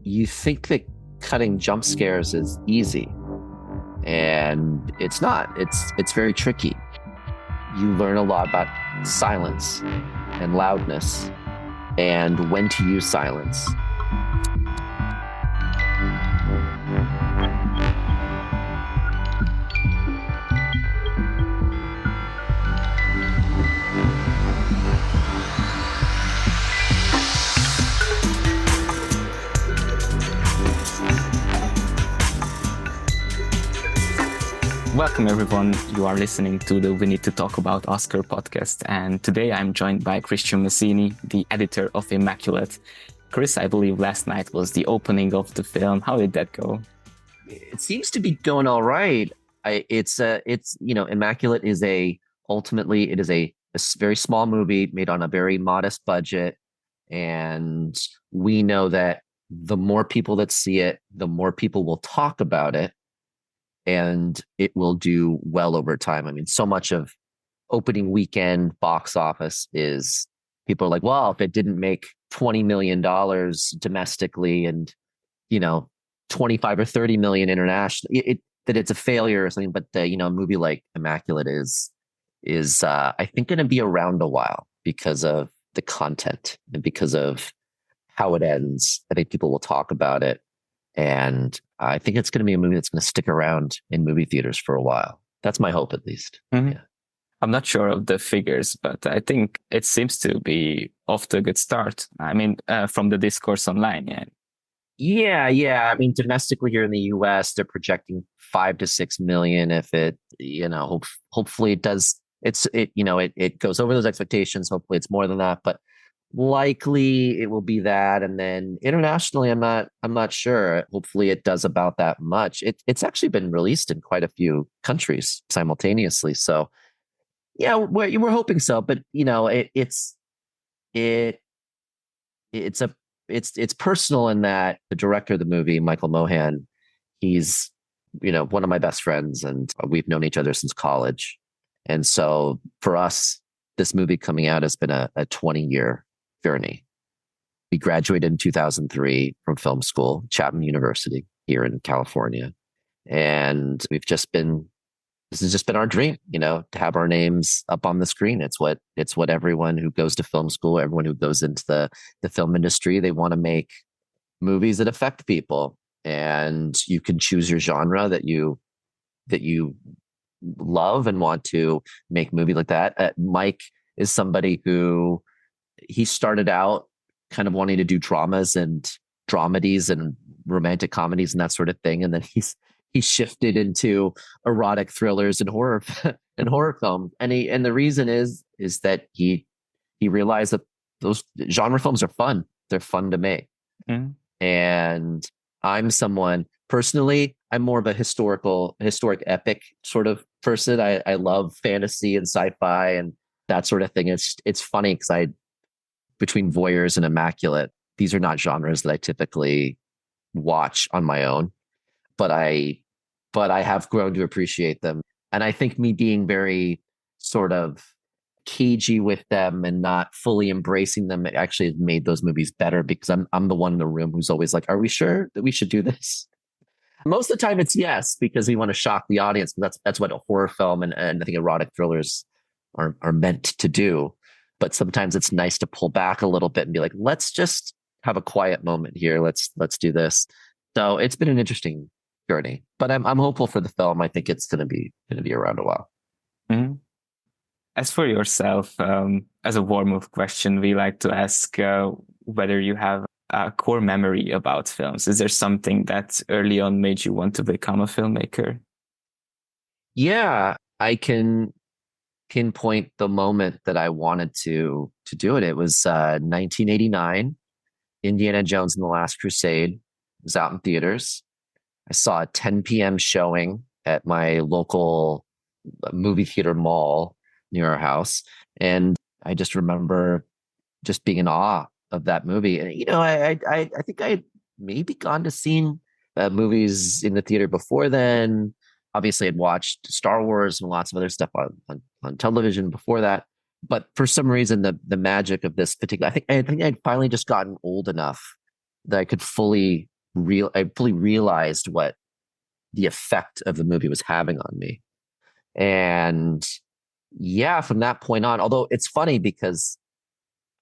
you think that cutting jump scares is easy, and it's not. It's very tricky. You learn a lot about silence and loudness and when to use silence. Welcome, everyone. You are listening to the We Need to Talk About Oscar podcast. And today I'm joined by Christian Masini, the editor of Immaculate. Chris, I believe last night was the opening of the film. How did that go? It seems to be going all right. Immaculate is ultimately a very small movie made on a very modest budget. And we know that the more people that see it, the more people will talk about it. And it will do well over time. I mean, so much of opening weekend box office is people are like, well, if it didn't make $20 million domestically and, 25 or 30 million internationally, that it's a failure or something. But, a movie like Immaculate is I think going to be around a while because of the content and because of how it ends. I think people will talk about it. And I think it's going to be a movie that's going to stick around in movie theaters for a while. That's my hope, at least. Mm-hmm. Yeah. I'm not sure of the figures, but I think it seems to be off to a good start. I mean, from the discourse online, yeah. Yeah. I mean, domestically here in the US, they're projecting 5 to 6 million. If it, hopefully it does. It goes over those expectations. Hopefully it's more than that, but likely it will be that. And then internationally, I'm not sure. Hopefully it does about that much. It's actually been released in quite a few countries simultaneously. So yeah, we're hoping so, but it's personal in that the director of the movie, Michael Mohan, he's, one of my best friends, and we've known each other since college. And so for us, this movie coming out has been a 20-year journey. We graduated in 2003 from film school, Chapman University here in California. And this has just been our dream, to have our names up on the screen. It's what everyone who goes to film school, everyone who goes into the film industry, they want to make movies that affect people. And you can choose your genre that you love and want to make a movie like that. Mike is somebody who he started out kind of wanting to do dramas and dramedies and romantic comedies and that sort of thing. And then he shifted into erotic thrillers and horror and horror films. And the reason is that he realized that those genre films are fun. They're fun to make. Mm. And I'm someone personally, I'm more of a historic epic sort of person. I love fantasy and sci-fi and that sort of thing. It's funny because between Voyeurs and Immaculate, these are not genres that I typically watch on my own, but I have grown to appreciate them. And I think me being very sort of cagey with them and not fully embracing them actually has made those movies better, because I'm the one in the room who's always like, are we sure that we should do this? Most of the time it's yes, because we want to shock the audience. That's what a horror film and I think erotic thrillers are meant to do. But sometimes it's nice to pull back a little bit and be like, let's just have a quiet moment here. Let's do this. So it's been an interesting journey, but I'm hopeful for the film. I think it's going to be around a while. Mm-hmm. As for yourself, as a warm-up question, we like to ask whether you have a core memory about films. Is there something that early on made you want to become a filmmaker? Yeah, I can pinpoint the moment that I wanted to do it. It was 1989, Indiana Jones and the Last Crusade. It was out in theaters. I saw a 10 p.m. showing at my local movie theater mall near our house. And I just remember just being in awe of that movie. And, I think I had maybe gone to seen movies in the theater before then. Obviously, I'd watched Star Wars and lots of other stuff on television before that. But for some reason, the magic of this particular, I think I'd finally just gotten old enough that I could fully I fully realized what the effect of the movie was having on me. And yeah, from that point on, although it's funny because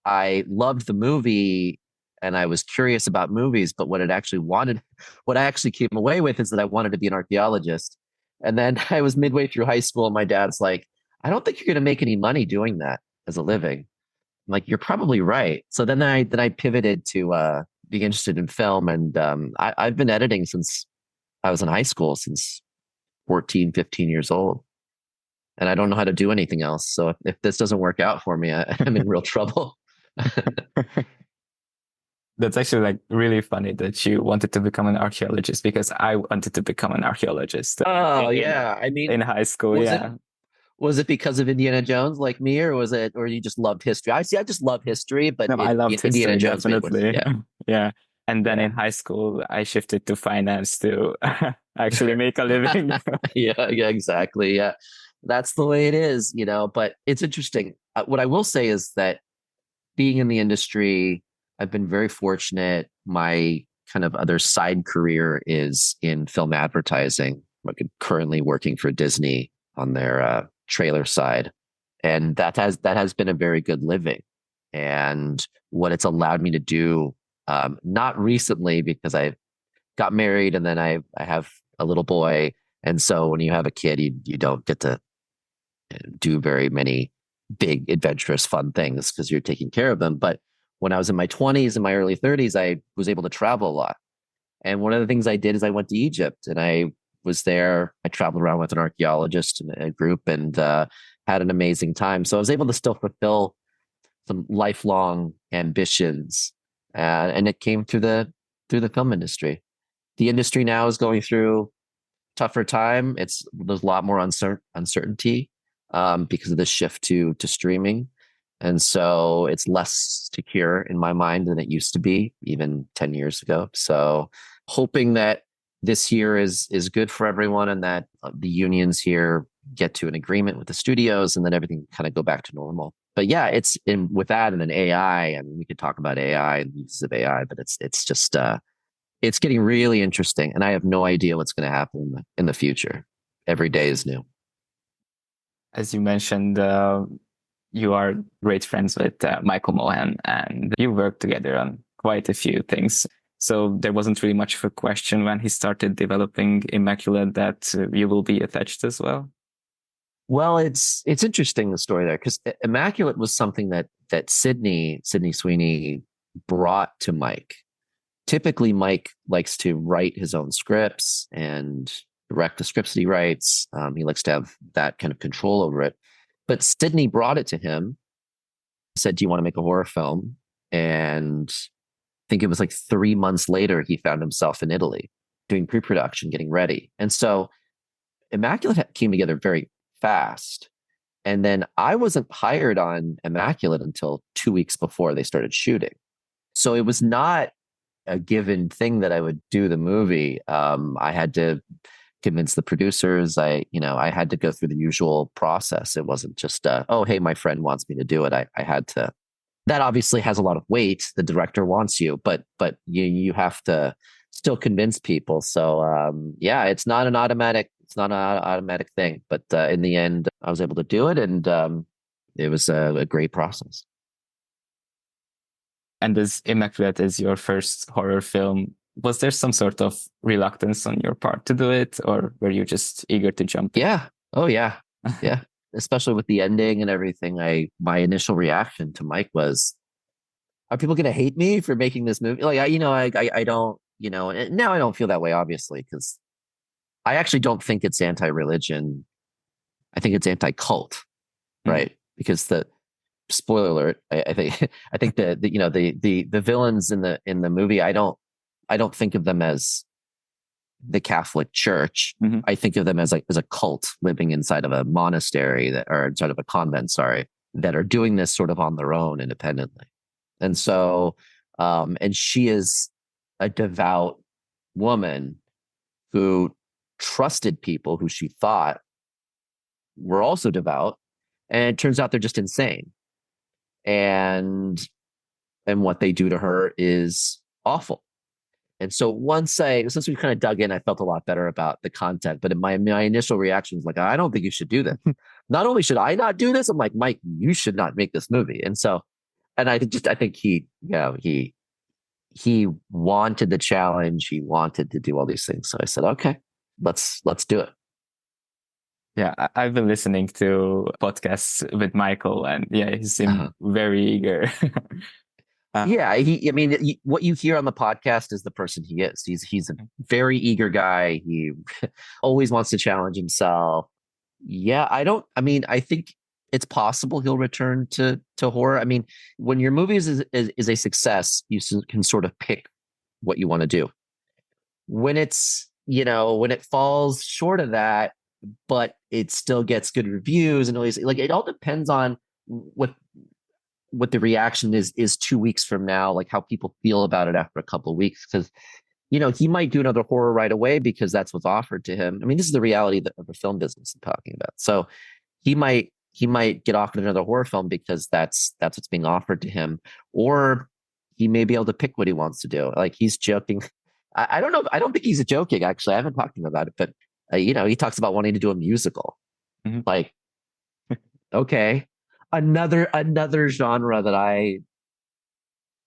I loved the movie and I was curious about movies, but what I actually came away with is that I wanted to be an archaeologist. And then I was midway through high school and my dad's like, I don't think you're going to make any money doing that as a living. I'm like, you're probably right. So then I pivoted to being interested in film. And I've been editing since I was in high school, since 14, 15 years old. And I don't know how to do anything else. So if this doesn't work out for me, I'm in real trouble. That's actually like really funny that you wanted to become an archaeologist, because I wanted to become an archaeologist Oh yeah. I mean, in high school. was it Yeah. was it because of Indiana Jones like me, or was it, or you just loved history? I just love history, but No, I loved Indiana history, Jones made was, definitely. yeah. Yeah. And then in Yeah. high school, I shifted to finance to actually make a living. Yeah, exactly. Yeah. That's the way it is, but it's interesting. What I will say is that being in the industry, I've been very fortunate. My kind of other side career is in film advertising. I'm currently working for Disney on their trailer side, and that has been a very good living. And what it's allowed me to do, not recently because I got married and then I have a little boy, and so when you have a kid, you don't get to do very many big, adventurous, fun things because you're taking care of them. But when I was in my 20s and my early 30s, I was able to travel a lot. And one of the things I did is I went to Egypt and I was there. I traveled around with an archaeologist and a group and had an amazing time. So I was able to still fulfill some lifelong ambitions, and it came through the film industry. The industry now is going through tougher time. There's a lot more uncertainty because of the shift to streaming, and so it's less secure in my mind than it used to be even 10 years ago. So hoping that this year is good for everyone and that the unions here get to an agreement with the studios and then everything kind of go back to normal. But yeah, it's in with that and then AI. I mean, we could talk about AI and uses of AI, but it's just it's getting really interesting, and I have no idea what's going to happen in the future. Every day is new. As you mentioned, you are great friends with Michael Mohan, and you work together on quite a few things. So there wasn't really much of a question when he started developing Immaculate that you will be attached as well. Well, it's interesting, the story there, because Immaculate was something that Sydney Sweeney brought to Mike. Typically, Mike likes to write his own scripts and direct the scripts that he writes. He likes to have that kind of control over it. But Sydney brought it to him, said, "Do you want to make a horror film?" And I think it was like 3 months later, he found himself in Italy doing pre-production, getting ready. And so Immaculate came together very fast. And then I wasn't hired on Immaculate until 2 weeks before they started shooting. So it was not a given thing that I would do the movie. I had to convince the producers. I had to go through the usual process. It wasn't just, oh, hey, my friend wants me to do it. I had to. That obviously has a lot of weight. The director wants you, but you have to still convince people. So yeah, it's not an automatic. It's not an automatic thing. But in the end, I was able to do it, and it was a great process. And as Immaculate is your first horror film, was there some sort of reluctance on your part to do it, or were you just eager to jump in? Yeah. Oh yeah. Yeah. Especially with the ending and everything. My initial reaction to Mike was, are people going to hate me for making this movie? Like, I don't, and now I don't feel that way, obviously, because I actually don't think it's anti-religion. I think it's anti-cult, right? Because the spoiler alert, I think I think the villains in the movie, I don't think of them as the Catholic Church. Mm-hmm. I think of them as a cult living inside of a monastery or inside of a convent, sorry, that are doing this sort of on their own independently. And so, and she is a devout woman who trusted people who she thought were also devout. And it turns out they're just insane. And what they do to her is awful. And so since we kind of dug in, I felt a lot better about the content. But my initial reaction was like, I don't think you should do this. Not only should I not do this, I'm like, Mike, you should not make this movie. And so, and I think he wanted the challenge. He wanted to do all these things. So I said, okay, let's do it. Yeah, I've been listening to podcasts with Michael, and yeah, he seemed very eager. Yeah, what you hear on the podcast is the person he is. He's a very eager guy. He always wants to challenge himself. Yeah, I think it's possible he'll return to horror. I mean, when your movie is a success, you can sort of pick what you want to do. When when it falls short of that, but it still gets good reviews and always like, it all depends on what the reaction is 2 weeks from now, like how people feel about it after a couple of weeks. Because, he might do another horror right away because that's what's offered to him. I mean, this is the reality of the film business I'm talking about. So he might get offered another horror film because that's what's being offered to him, or he may be able to pick what he wants to do. Like, he's joking. I don't know. I don't think he's joking. Actually, I haven't talked to him about it, but he talks about wanting to do a musical. Mm-hmm. Like, okay, another genre that I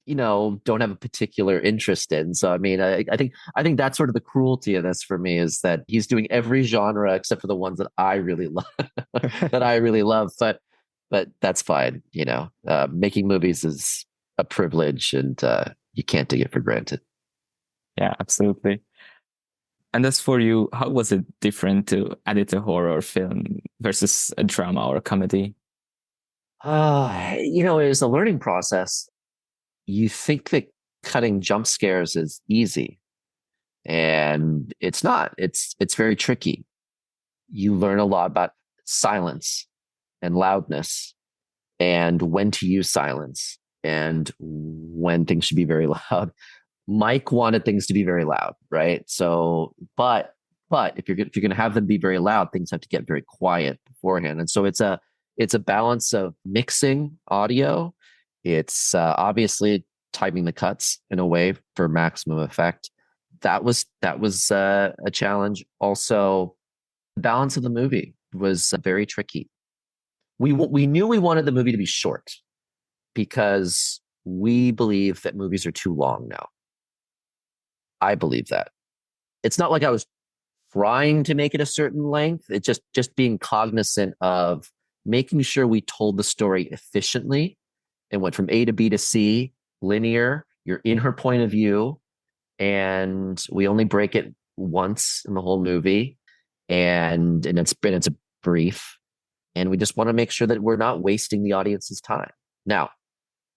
don't have a particular interest in. So I mean, I think that's sort of the cruelty of this for me, is that he's doing every genre except for the ones that I really love. That I really love. But that's fine. Making movies is a privilege, and you can't take it for granted. Yeah, absolutely. And as for you, how was it different to edit a horror film versus a drama or a comedy? It was a learning process. You think that cutting jump scares is easy, and it's not. It's very tricky. You learn a lot about silence and loudness, and when to use silence, and when things should be very loud. Mike wanted things to be very loud, right? So, but if you're going to have them be very loud, things have to get very quiet beforehand. And so it's a balance of mixing audio. It's obviously timing the cuts in a way for maximum effect. That was a challenge. Also, the balance of the movie was very tricky. We knew we wanted the movie to be short because we believe that movies are too long now. I believe that. It's not like I was trying to make it a certain length. It's just being cognizant of making sure we told the story efficiently and went from A to B to C, linear. You're in her point of view, and we only break it once in the whole movie, and it's a brief, and we just want to make sure that we're not wasting the audience's time. Now,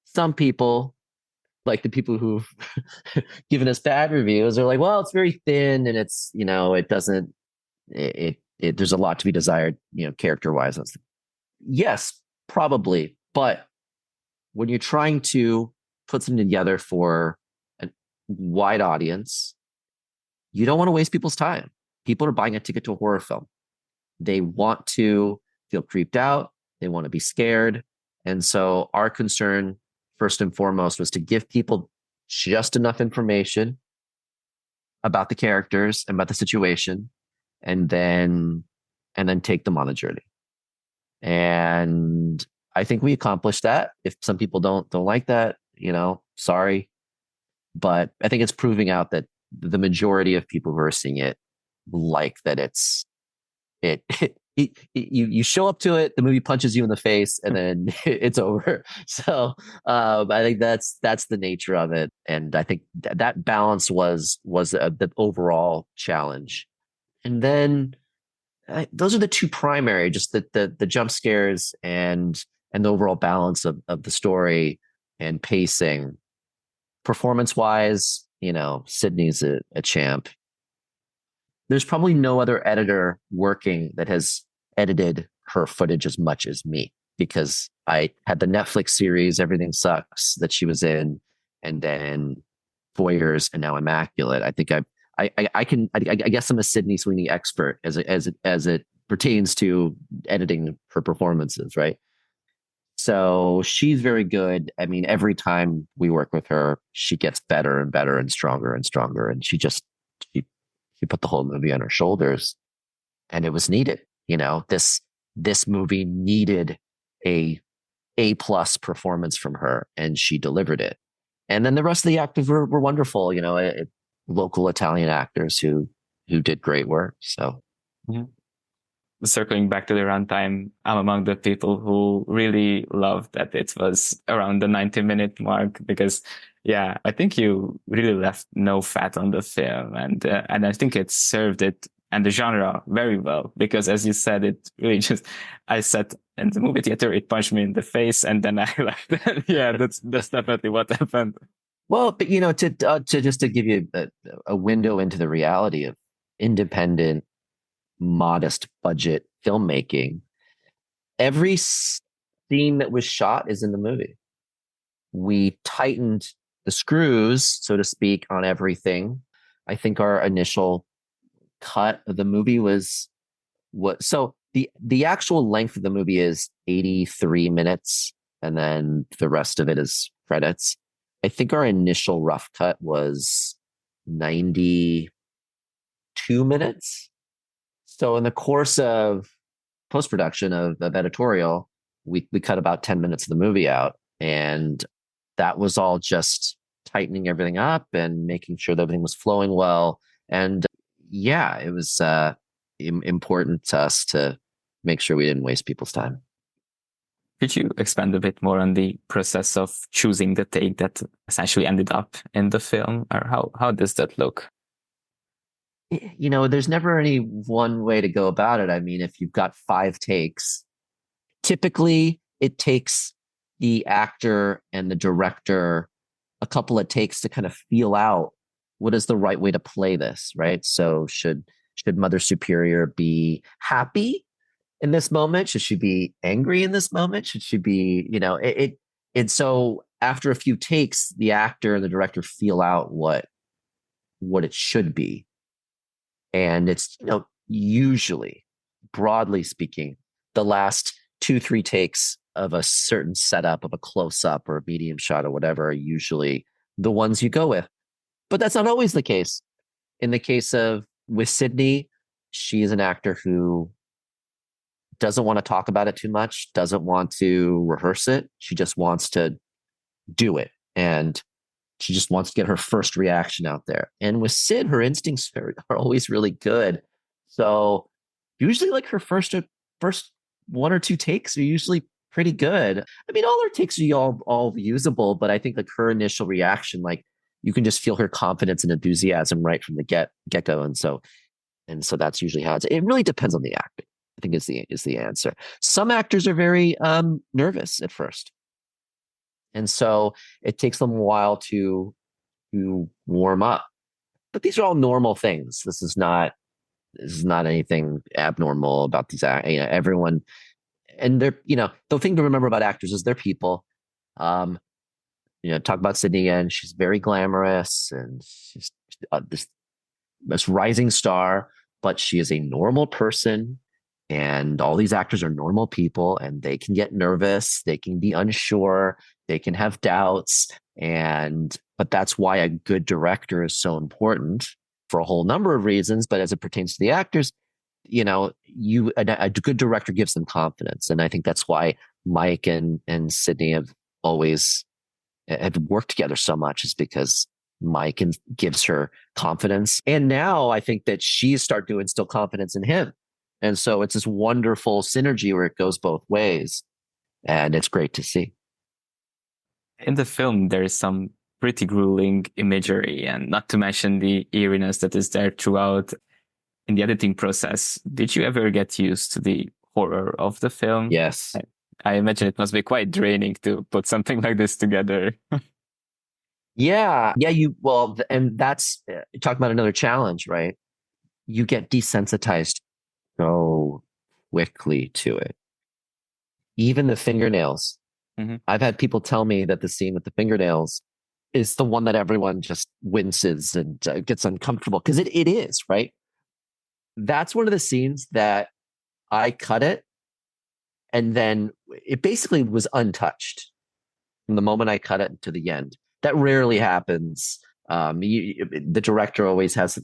some people, like the people who've given us bad reviews, are like, well, it's very thin, and it's it doesn't there's a lot to be desired, character wise. Yes, probably, but when you're trying to put something together for a wide audience, you don't want to waste people's time. People are buying a ticket to a horror film. They want to feel creeped out. They want to be scared. And so our concern, first and foremost, was to give people just enough information about the characters and about the situation, and then take them on the journey. And I think we accomplished that. If some people don't like that, sorry. But I think it's proving out that the majority of people who are seeing it like that. You show up to it, the movie punches you in the face, and then it's over. So I think that's the nature of it, and I think that balance was the overall challenge. And then those are the two primary, just the jump scares and the overall balance of the story and pacing. Performance wise, Sydney's a champ. There's probably no other editor working that has edited her footage as much as me, because I had the Netflix series Everything Sucks that she was in, and then Voyeurs, and now Immaculate. I think I guess I'm a Sydney Sweeney expert as it pertains to editing her performances, right? So she's very good. I mean, every time we work with her, she gets better and better and stronger and stronger. And she she put the whole movie on her shoulders, and it was needed. This movie needed a plus performance from her, and she delivered it. And then the rest of the actors were wonderful. Local Italian actors who did great work. So Mhm. Circling back to the runtime, I'm among the people who really loved that it was around the 90-minute mark because, yeah, I think you really left no fat on the film, and I think it served it and the genre very well because, as you said, it really just I sat in the movie theater, it punched me in the face, and then I left. Yeah, that's definitely what happened. well, but to just to give you a window into the reality of independent, modest budget filmmaking, every scene that was shot is in the movie. We tightened the screws, so to speak, on everything. I think our initial cut of the movie was what so the actual length of the movie is 83 minutes, and then the rest of it is credits. I think our initial rough cut was 92 minutes. So in the course of post-production of editorial, we cut about 10 minutes of the movie out, and that was all just tightening everything up and making sure that everything was flowing well. And yeah, it was important to us to make sure we didn't waste people's time. Could you expand a bit more on the process of choosing the take that essentially ended up in the film, or how does that look? There's never any one way to go about it. I mean, if you've got 5 takes, typically it takes the actor and the director a couple of takes to kind of feel out what is the right way to play this, right? So should Mother Superior be happy in this moment? Should she be angry in this moment? Should she be, and so after a few takes, the actor and the director feel out what it should be. And it's, usually, broadly speaking, the last 2, 3 takes of a certain setup of a close up or a medium shot or whatever are usually the ones you go with. But that's not always the case. In the case of with Sydney, she is an actor who doesn't want to talk about it too much, doesn't want to rehearse it. She just wants to do it. And she just wants to get her first reaction out there. And with Sid, her instincts are always really good. So usually like her first 1 or 2 takes are usually pretty good. I mean, all her takes are all usable, but I think like her initial reaction, like you can just feel her confidence and enthusiasm right from the get go. And so that's usually how it really depends on the actor. I think is the answer. Some actors are very nervous at first. And so it takes them a while to warm up. But these are all normal things. This is not anything abnormal about these. Everyone, and they're the thing to remember about actors is they're people. Um, talk about Sydney again. She's very glamorous and she's this rising star, but she is a normal person. And all these actors are normal people, and they can get nervous, they can be unsure, they can have doubts, but that's why a good director is so important for a whole number of reasons. But as it pertains to the actors, a good director gives them confidence, and I think that's why Mike and Sydney have worked together so much, is because Mike gives her confidence, and now I think that she's started to instill confidence in him. And so it's this wonderful synergy where it goes both ways. And it's great to see. In the film, there is some pretty grueling imagery, and not to mention the eeriness that is there throughout in the editing process. Did you ever get used to the horror of the film? Yes. I imagine it must be quite draining to put something like this together. Yeah. Yeah. And that's talking about another challenge, right? You get desensitized so quickly to it. Even the fingernails. Mm-hmm. I've had people tell me that the scene with the fingernails is the one that everyone just winces and gets uncomfortable, because it is, right? That's one of the scenes that I cut it and then it basically was untouched from the moment I cut it to the end. That rarely happens. The director always has,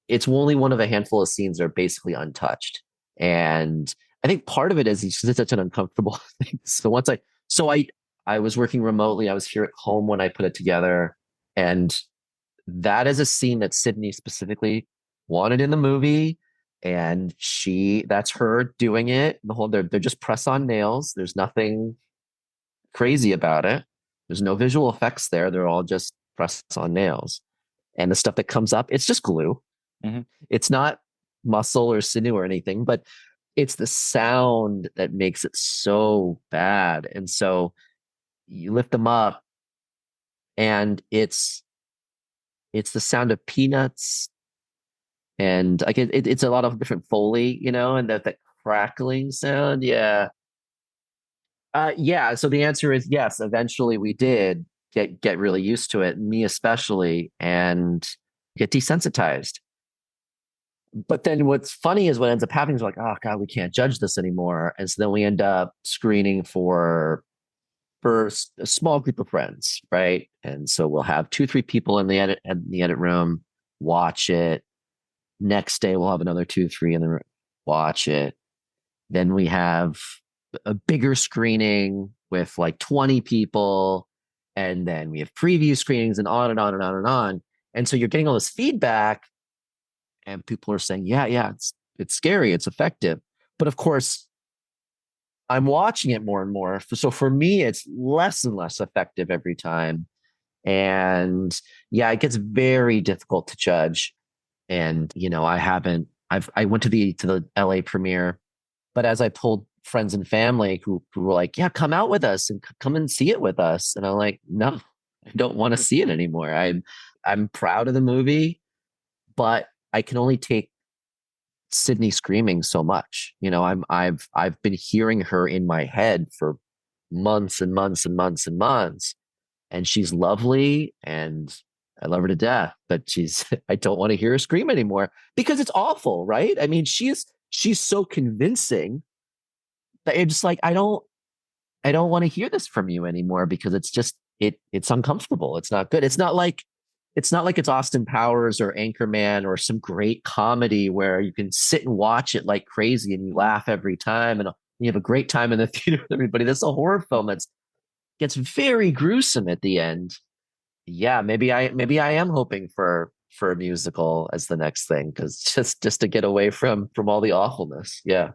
it's only one of a handful of scenes that are basically untouched. And I think part of it is it's such an uncomfortable thing. So I was working remotely. I was here at home when I put it together. And that is a scene that Sydney specifically wanted in the movie. And that's her doing it. They're just press on nails. There's nothing crazy about it. There's no visual effects there. They're all just press on nails. And the stuff that comes up, it's just glue. Mm-hmm. It's not muscle or sinew or anything, but it's the sound that makes it so bad. And so you lift them up and it's the sound of peanuts and like it's a lot of different Foley, and that crackling sound. Yeah. Yeah. So the answer is yes. Eventually we did get really used to it, me especially, and get desensitized. But then what's funny is what ends up happening is like, oh God, we can't judge this anymore. And so then we end up screening for a small group of friends, right? And so we'll have 2-3 people in the edit room watch it. Next day we'll have another 2-3 in the room watch it. Then we have a bigger screening with like 20 people, and then we have preview screenings and on and on and on and on. And so you're getting all this feedback, and people are saying, yeah, it's scary, it's effective. But of course, I'm watching it more and more. So for me, it's less and less effective every time. And yeah, it gets very difficult to judge. And I went to the LA premiere, but as I told friends and family who were like, yeah, come out with us and come and see it with us. And I'm like, no, I don't want to see it anymore. I'm proud of the movie, but I can only take Sydney screaming so much. I've been hearing her in my head for months and months and months and months. And she's lovely and I love her to death, but I don't want to hear her scream anymore because it's awful, right? I mean, she's so convincing that you're just like, I don't want to hear this from you anymore because it's uncomfortable. It's not good. It's not like it's Austin Powers or Anchorman or some great comedy where you can sit and watch it like crazy and you laugh every time and you have a great time in the theater with everybody. That's a horror film that gets very gruesome at the end. Yeah, maybe I am hoping for a musical as the next thing because just to get away from all the awfulness. Yeah.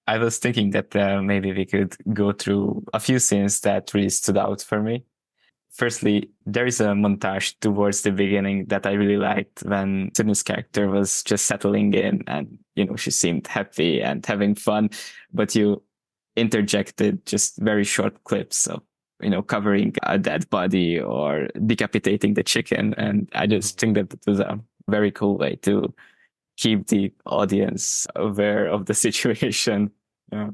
I was thinking that maybe we could go through a few scenes that really stood out for me. Firstly, there is a montage towards the beginning that I really liked when Sydney's character was just settling in and, she seemed happy and having fun, but you interjected just very short clips of, covering a dead body or decapitating the chicken. And I just think that it was a very cool way to keep the audience aware of the situation. Yeah.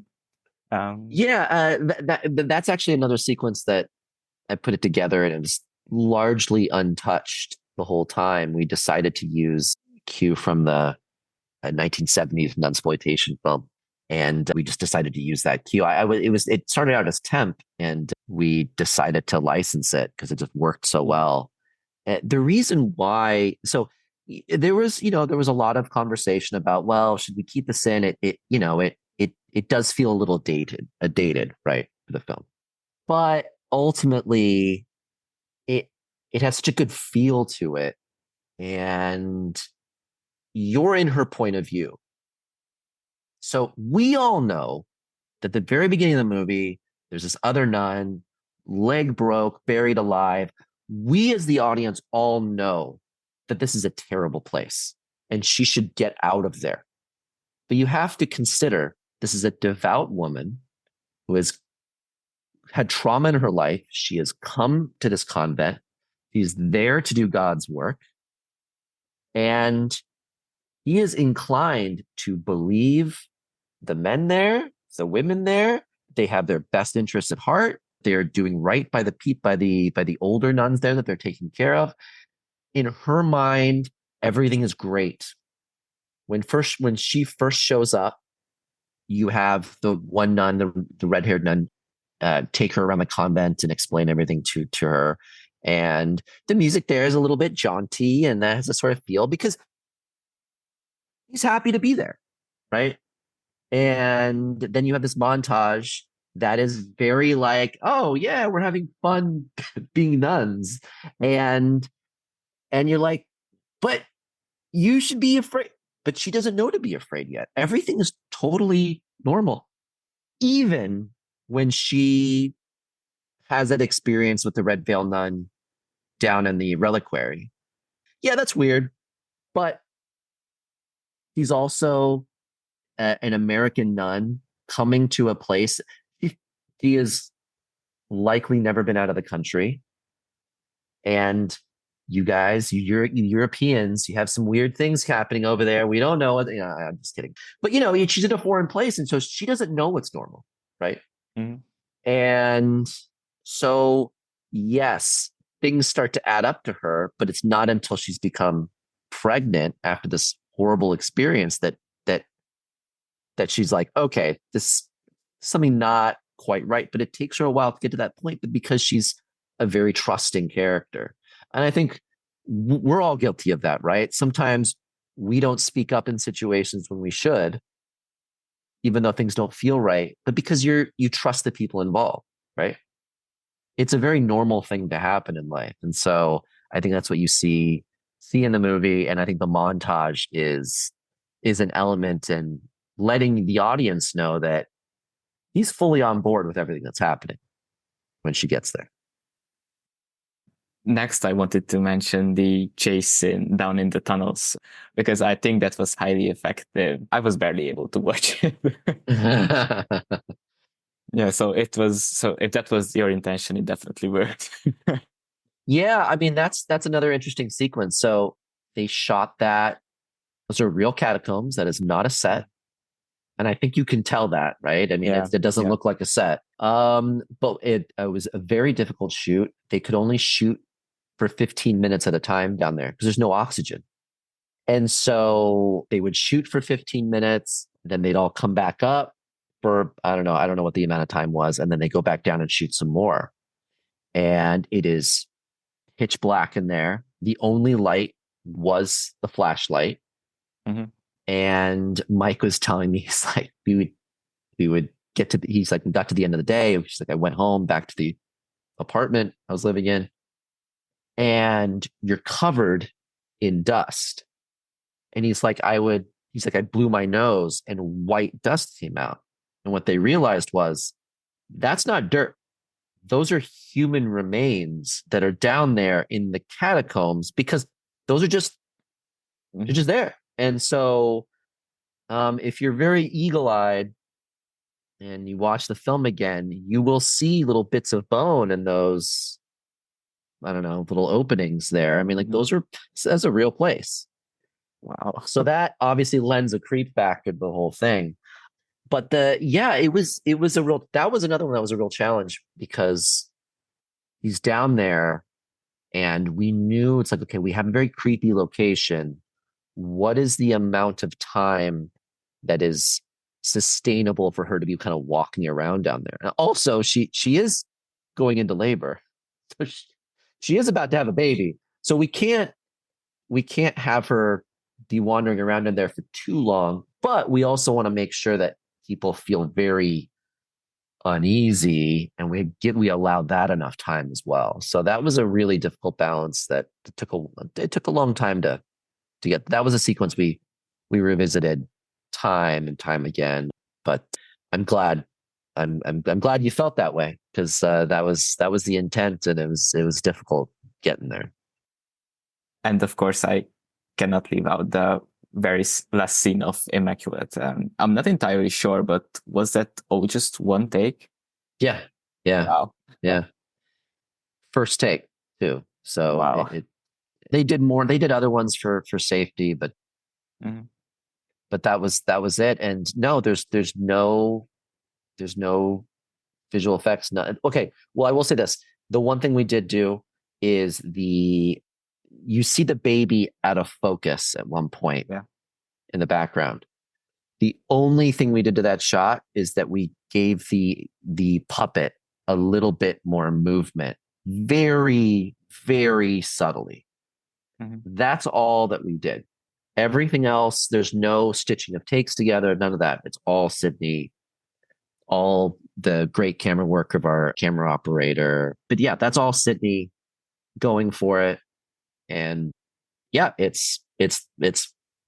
That's actually another sequence that I put it together and it was largely untouched the whole time. We decided to use cue from the 1970s nunsploitation film, and we just decided to use that cue. It started out as temp, and we decided to license it because it just worked so well. The reason why, so there was a lot of conversation about, well, should we keep this in? It does feel a little dated, right, for the film, but ultimately it has such a good feel to it, and you're in her point of view. So we all know that at the very beginning of the movie, there's this other nun, leg broke, buried alive. We as the audience all know that this is a terrible place and she should get out of there. But you have to consider this is a devout woman who has had trauma in her life. She has come to this convent. She's there to do God's work. And he is inclined to believe the men there, the women there. They have their best interests at heart. They're doing right by the older nuns there that they're taking care of. In her mind, everything is great. When she first shows up, you have the one nun, the red-haired nun, take her around the convent and explain everything to her. And the music there is a little bit jaunty, and that has a sort of feel because he's happy to be there, right? And then you have this montage that is very like, oh yeah, we're having fun being nuns, and you're like, but you should be afraid. But she doesn't know to be afraid yet. Everything is totally normal, even when she has that experience with the red veil nun down in the reliquary. Yeah, that's weird, but he's also an American nun coming to a place. He has likely never been out of the country. And you guys, you Europeans, you have some weird things happening over there. We don't know what, I'm just kidding. But, she's in a foreign place. And so she doesn't know what's normal. Right. Mhm. And so, yes, things start to add up to her, but it's not until she's become pregnant after this horrible experience that she's like, okay, this something not quite right. But it takes her a while to get to that point, but because she's a very trusting character. And I think we're all guilty of that, right? Sometimes we don't speak up in situations when we should, even though things don't feel right, but because you trust the people involved, right? It's a very normal thing to happen in life. And so I think that's what you see in the movie. And I think the montage is an element in letting the audience know that he's fully on board with everything that's happening when she gets there. Next, I wanted to mention the chase scene down in the tunnels because I think that was highly effective. I was barely able to watch it. Yeah, so if that was your intention, it definitely worked. Yeah, I mean that's another interesting sequence. So they shot that. Those are real catacombs. That is not a set. And I think you can tell that, right? I mean, Yeah, it doesn't yeah. look like a set. But it was a very difficult shoot. They could only shoot for 15 minutes at a time down there because there's no oxygen. And so they would shoot for 15 minutes, then they'd all come back up for, I don't know what the amount of time was. And then they go back down and shoot some more. And it is pitch black in there. The only light was the flashlight. Mm-hmm. And Mike was telling me, he's like, we would get to, he's like, we got to the end of the day. He's like, I went home back to the apartment I was living in, and you're covered in dust. And he's like, I blew my nose and white dust came out. And what they realized was that's not dirt. Those are human remains that are down there in the catacombs because those are they're just there. And so if you're very eagle-eyed and you watch the film again, you will see little bits of bone in those, I don't know, little openings there. I mean, like that's a real place. Wow. So that obviously lends a creep factor to the whole thing. But it was that was another one that was a real challenge because he's down there and we knew it's like, okay, we have a very creepy location. What is the amount of time that is sustainable for her to be kind of walking around down there? And also, she is going into labor. So she is about to have a baby. So we can't have her be wandering around in there for too long, but we also want to make sure that people feel very uneasy and we allowed that enough time as well. So that was a really difficult balance that it took a long time to get. That was a sequence we revisited time and time again, but I'm glad I'm glad you felt that way because that was the intent, and it was difficult getting there. And of course, I cannot leave out the very last scene of Immaculate. I'm not entirely sure, but was that just one take? Yeah. Wow. Yeah. First take too. So Wow. they did more. They did other ones for safety, but but that was it. And no, there's no visual effects. No. Okay. Well, I will say this: the one thing we did do is you see the baby out of focus at one point in the background. The only thing we did to that shot is that we gave the puppet a little bit more movement, very, very subtly. That's all that we did. Everything else, there's no stitching of takes together, none of that. It's all Sydney, all the great camera work of our camera operator. But yeah, that's all Sydney going for it. And yeah, it's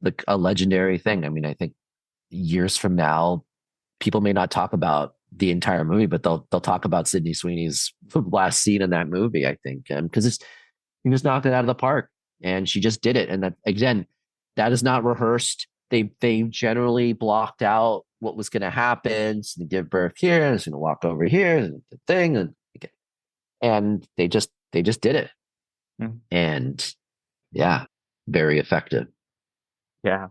like a legendary thing. I mean, I think years from now, people may not talk about the entire movie, but they'll talk about Sydney Sweeney's last scene in that movie, I think, because he just knocked it out of the park, and she just did it. And that, again, that is not rehearsed. They generally blocked out what was going to happen. So they give birth here, and it's going to walk over here, and the thing, and they just did it. And yeah, very effective. Yeah.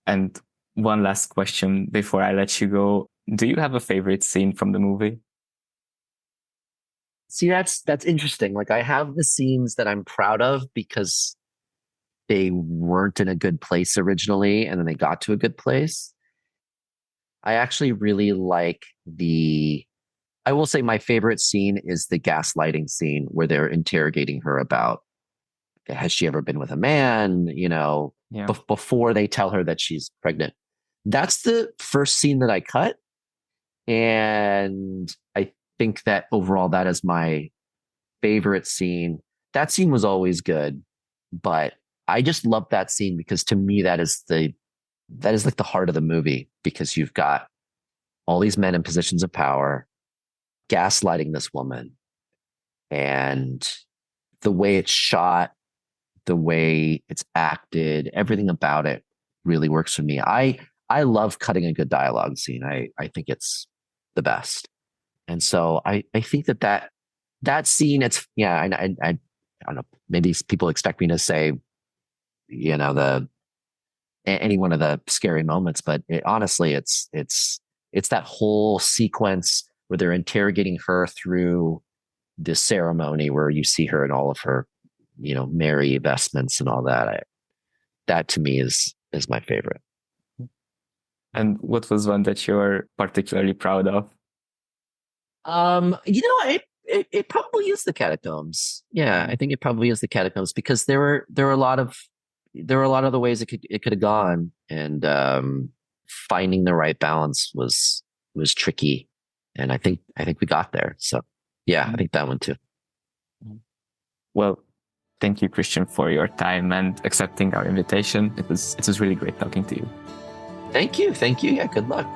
And one last question before I let you go. Do you have a favorite scene from the movie? See, that's interesting. Like, I have the scenes that I'm proud of because they weren't in a good place originally, and then they got to a good place. I actually really like I will say my favorite scene is the gaslighting scene where they're interrogating her about, has she ever been with a man, before they tell her that she's pregnant. That's the first scene that I cut. And I think that overall, that is my favorite scene. That scene was always good, but I just love that scene because to me, that is like the heart of the movie, because you've got all these men in positions of power gaslighting this woman, and the way it's shot, the way it's acted, everything about it really works for me. I love cutting a good dialogue scene. I think it's the best. And so I think that scene, it's, yeah, I don't know, maybe people expect me to say, any one of the scary moments, but honestly, it's that whole sequence where they're interrogating her through this ceremony where you see her in all of her, merry vestments and all that. That to me is my favorite. And what was one that you're particularly proud of? It probably is the catacombs. Yeah, I think it probably is the catacombs, because there were a lot of other ways it could have gone, and finding the right balance was tricky, and I think we got there. So yeah, I think that one too. Well, thank you, Christian, for your time and accepting our invitation. It was really great talking to you. Thank you. Yeah, good luck.